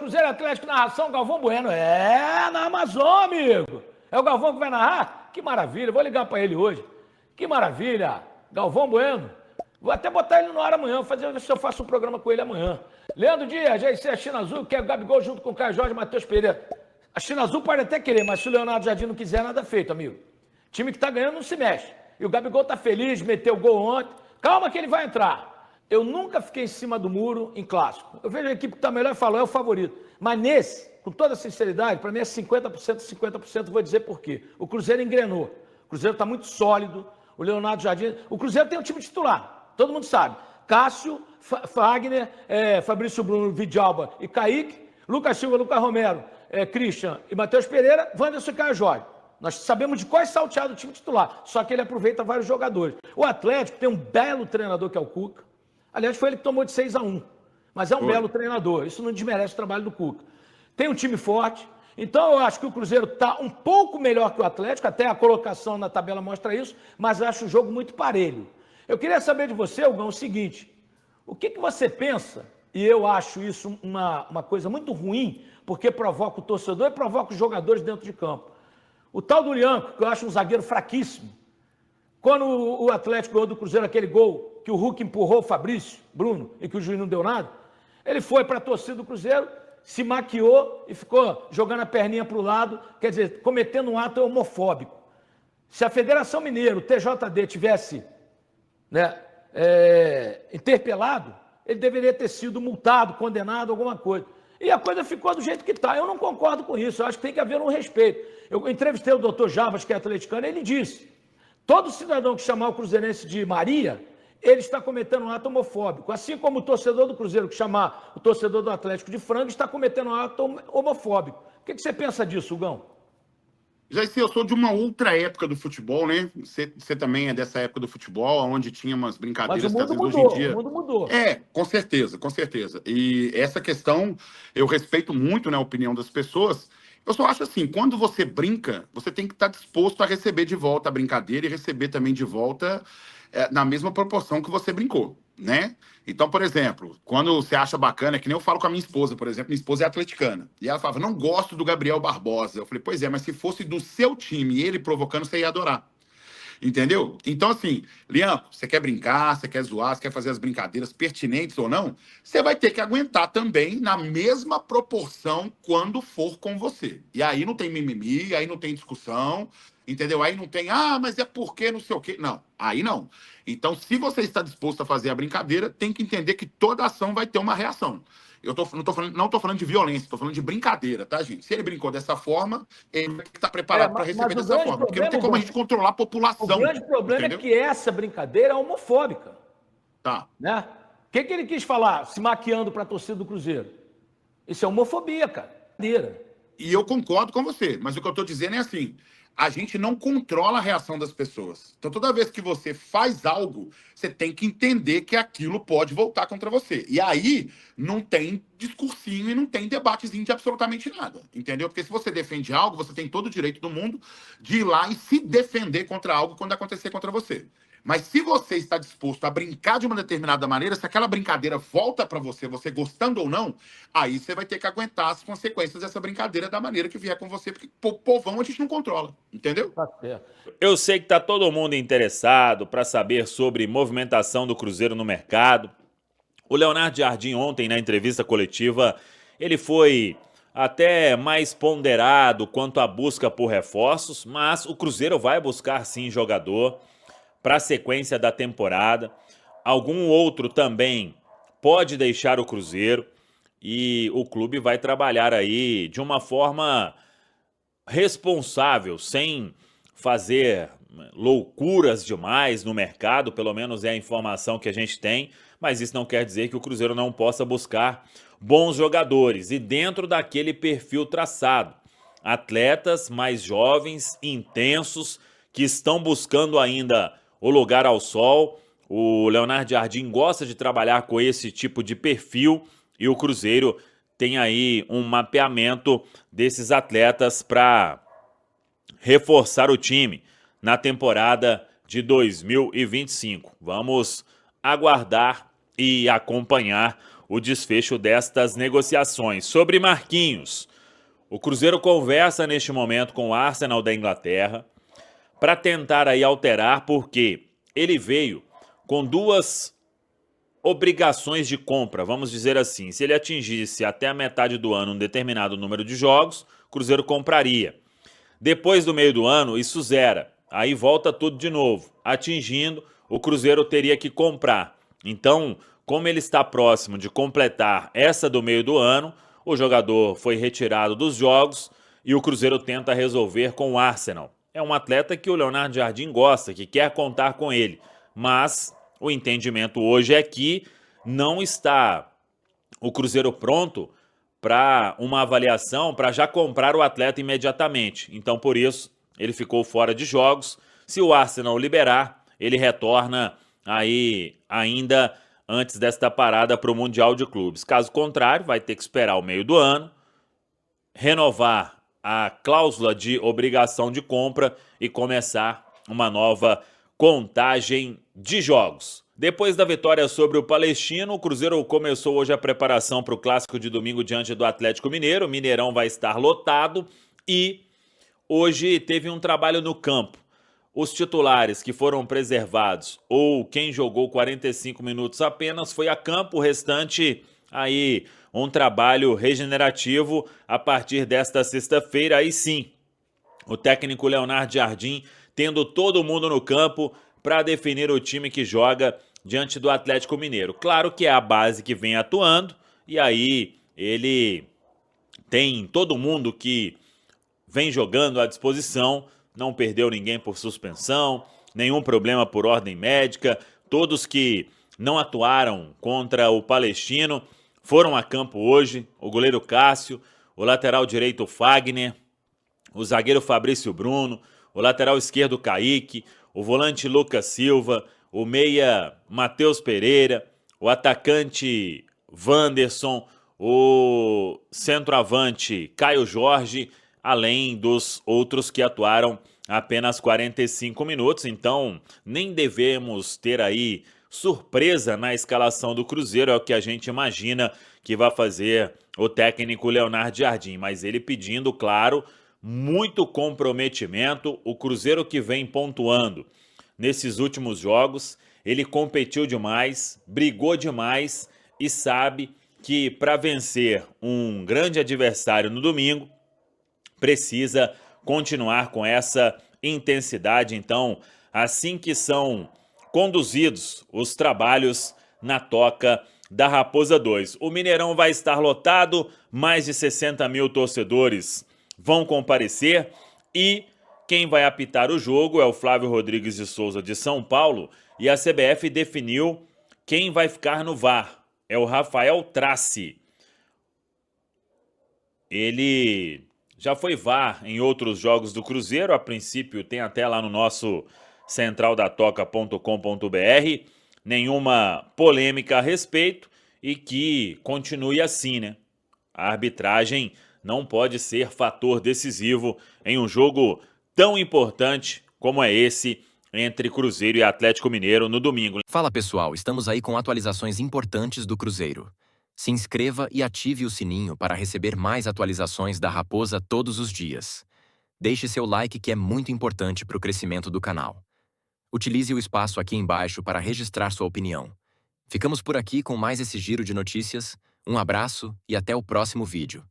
Cruzeiro Atlético, narração, Galvão Bueno. Na Amazon, amigo. É o Galvão que vai narrar? Que maravilha, vou ligar para ele hoje. Que maravilha, Galvão Bueno. Vou até botar ele no ar amanhã, ver se eu faço um programa com ele amanhã. Leandro Dias, já é a China Azul, quer o Gabigol junto com o Caio Jorge e Matheus Pereira. A China Azul pode até querer, mas se o Leonardo Jardim não quiser, nada feito, amigo. Time que tá ganhando não se mexe. E o Gabigol tá feliz, meteu gol ontem. Calma que ele vai entrar. Eu nunca fiquei em cima do muro em clássico. Eu vejo a equipe que tá melhor e falo, é o favorito. Mas nesse, com toda sinceridade, para mim é 50%, 50%, vou dizer por quê. O Cruzeiro engrenou. O Cruzeiro tá muito sólido. O Leonardo Jardim... O Cruzeiro tem um time titular, todo mundo sabe. Cássio, Fagner, Fabrício Bruno, Vidalba e Kaique, Lucas Silva, Lucas Romero, Christian e Matheus Pereira, Wanderson e Caio Jorge. Nós sabemos de qual é salteado o time titular, só que ele aproveita vários jogadores. O Atlético tem um belo treinador que é o Cuca. Aliás, foi ele que tomou de 6-1. Mas é um belo treinador, isso não desmerece o trabalho do Cuca. Tem um time forte, então eu acho que o Cruzeiro está um pouco melhor que o Atlético, até a colocação na tabela mostra isso, mas acho o jogo muito parelho. Eu queria saber de você, Hugão, o seguinte, o que você pensa, e eu acho isso uma coisa muito ruim, porque provoca o torcedor e provoca os jogadores dentro de campo. O tal do Lianco, que eu acho um zagueiro fraquíssimo, quando o Atlético ganhou do Cruzeiro aquele gol que o Hulk empurrou o Fabrício, Bruno, e que o juiz não deu nada, ele foi para a torcida do Cruzeiro, se maquiou e ficou jogando a perninha para o lado, quer dizer, cometendo um ato homofóbico. Se a Federação Mineira, o TJD, tivesse interpelado, ele deveria ter sido multado, condenado, alguma coisa. E a coisa ficou do jeito que está. Eu não concordo com isso, eu acho que tem que haver um respeito. Eu entrevistei o doutor Javas, que é atleticano, e ele disse, todo cidadão que chamar o cruzeirense de Maria, ele está cometendo um ato homofóbico. Assim como o torcedor do Cruzeiro que chamar o torcedor do Atlético de frango está cometendo um ato homofóbico. O que você pensa disso, Hugão? Jair, eu sou de uma outra época do futebol, né? Você também é dessa época do futebol, onde tinha umas brincadeiras que às vezes hoje em dia... O mundo mudou. Com certeza, com certeza. E essa questão, eu respeito muito, né, a opinião das pessoas. Eu só acho assim, quando você brinca, você tem que estar disposto a receber de volta a brincadeira e receber também de volta na mesma proporção que você brincou, né? Então, por exemplo, quando você acha bacana, é que nem eu falo com a minha esposa, por exemplo, minha esposa é atleticana, e ela falava, não gosto do Gabriel Barbosa. Eu falei, pois é, mas se fosse do seu time e ele provocando, você ia adorar. Entendeu? Então, assim, Leandro, você quer brincar, você quer zoar, você quer fazer as brincadeiras pertinentes ou não, você vai ter que aguentar também na mesma proporção quando for com você. E aí não tem mimimi, aí não tem discussão, entendeu? Aí não tem, mas é porque não sei o quê. Não, aí não. Então, se você está disposto a fazer a brincadeira, tem que entender que toda ação vai ter uma reação. Não tô falando de violência, tô falando de brincadeira, tá, gente? Se ele brincou dessa forma, ele vai ter que estar preparado para receber dessa forma. Porque não tem como a gente controlar a população. O grande problema é que essa brincadeira é homofóbica. Tá. Né? O que ele quis falar, se maquiando para a torcida do Cruzeiro? Isso é homofobia, cara. E eu concordo com você, mas o que eu tô dizendo é assim, a gente não controla a reação das pessoas. Então, toda vez que você faz algo, você tem que entender que aquilo pode voltar contra você. E aí, não tem discursinho e não tem debatezinho de absolutamente nada, entendeu? Porque se você defende algo, você tem todo o direito do mundo de ir lá e se defender contra algo quando acontecer contra você. Mas se você está disposto a brincar de uma determinada maneira, se aquela brincadeira volta para você, você gostando ou não, aí você vai ter que aguentar as consequências dessa brincadeira da maneira que vier com você, porque o povão a gente não controla, entendeu? Eu sei que tá todo mundo interessado para saber sobre movimentação do Cruzeiro no mercado. O Leonardo Jardim ontem, na entrevista coletiva, ele foi até mais ponderado quanto à busca por reforços, mas o Cruzeiro vai buscar sim jogador para a sequência da temporada. Algum outro também pode deixar o Cruzeiro e o clube vai trabalhar aí de uma forma responsável, sem fazer loucuras demais no mercado, pelo menos é a informação que a gente tem, mas isso não quer dizer que o Cruzeiro não possa buscar bons jogadores e dentro daquele perfil traçado. Atletas mais jovens, intensos, que estão buscando ainda o lugar ao sol. O Leonardo Jardim gosta de trabalhar com esse tipo de perfil e o Cruzeiro tem aí um mapeamento desses atletas para reforçar o time na temporada de 2025. Vamos aguardar e acompanhar o desfecho destas negociações. Sobre Marquinhos, o Cruzeiro conversa neste momento com o Arsenal da Inglaterra para tentar aí alterar, porque ele veio com duas obrigações de compra, vamos dizer assim. Se ele atingisse até a metade do ano um determinado número de jogos, o Cruzeiro compraria. Depois do meio do ano, isso zera. Aí volta tudo de novo. Atingindo, o Cruzeiro teria que comprar. Então, como ele está próximo de completar essa do meio do ano, o jogador foi retirado dos jogos e o Cruzeiro tenta resolver com o Arsenal. É um atleta que o Leonardo Jardim gosta, que quer contar com ele, mas o entendimento hoje é que não está o Cruzeiro pronto para uma avaliação, para já comprar o atleta imediatamente. Então, por isso, ele ficou fora de jogos. Se o Arsenal liberar, ele retorna aí ainda antes desta parada para o Mundial de Clubes. Caso contrário, vai ter que esperar o meio do ano, renovar a cláusula de obrigação de compra e começar uma nova contagem de jogos. Depois da vitória sobre o Palestino, o Cruzeiro começou hoje a preparação para o clássico de domingo diante do Atlético Mineiro. O Mineirão vai estar lotado e hoje teve um trabalho no campo. Os titulares que foram preservados ou quem jogou 45 minutos apenas foi a campo, o restante aí um trabalho regenerativo a partir desta sexta-feira. Aí sim, o técnico Leonardo Jardim tendo todo mundo no campo para definir o time que joga diante do Atlético Mineiro. Claro que é a base que vem atuando e aí ele tem todo mundo que vem jogando à disposição, não perdeu ninguém por suspensão, nenhum problema por ordem médica, todos que não atuaram contra o Palestino foram a campo hoje, o goleiro Cássio, o lateral direito Fagner, o zagueiro Fabrício Bruno, o lateral esquerdo Kaique, o volante Lucas Silva, o meia Matheus Pereira, o atacante Wanderson, o centroavante Caio Jorge, além dos outros que atuaram apenas 45 minutos. Então, nem devemos ter aí surpresa na escalação do Cruzeiro, é o que a gente imagina que vai fazer o técnico Leonardo Jardim, mas ele pedindo, claro, muito comprometimento. O Cruzeiro que vem pontuando nesses últimos jogos, ele competiu demais, brigou demais e sabe que para vencer um grande adversário no domingo, precisa continuar com essa intensidade. Então, assim que são conduzidos os trabalhos na Toca da Raposa 2. O Mineirão vai estar lotado, mais de 60 mil torcedores vão comparecer e quem vai apitar o jogo é o Flávio Rodrigues de Souza de São Paulo e a CBF definiu quem vai ficar no VAR. É o Rafael Traci. Ele já foi VAR em outros jogos do Cruzeiro, a princípio tem até lá no nosso centraldatoca.com.br, nenhuma polêmica a respeito e que continue assim, né? A arbitragem não pode ser fator decisivo em um jogo tão importante como é esse entre Cruzeiro e Atlético Mineiro no domingo. Fala pessoal, estamos aí com atualizações importantes do Cruzeiro. Se inscreva e ative o sininho para receber mais atualizações da Raposa todos os dias. Deixe seu like que é muito importante para o crescimento do canal. Utilize o espaço aqui embaixo para registrar sua opinião. Ficamos por aqui com mais esse giro de notícias. Um abraço e até o próximo vídeo.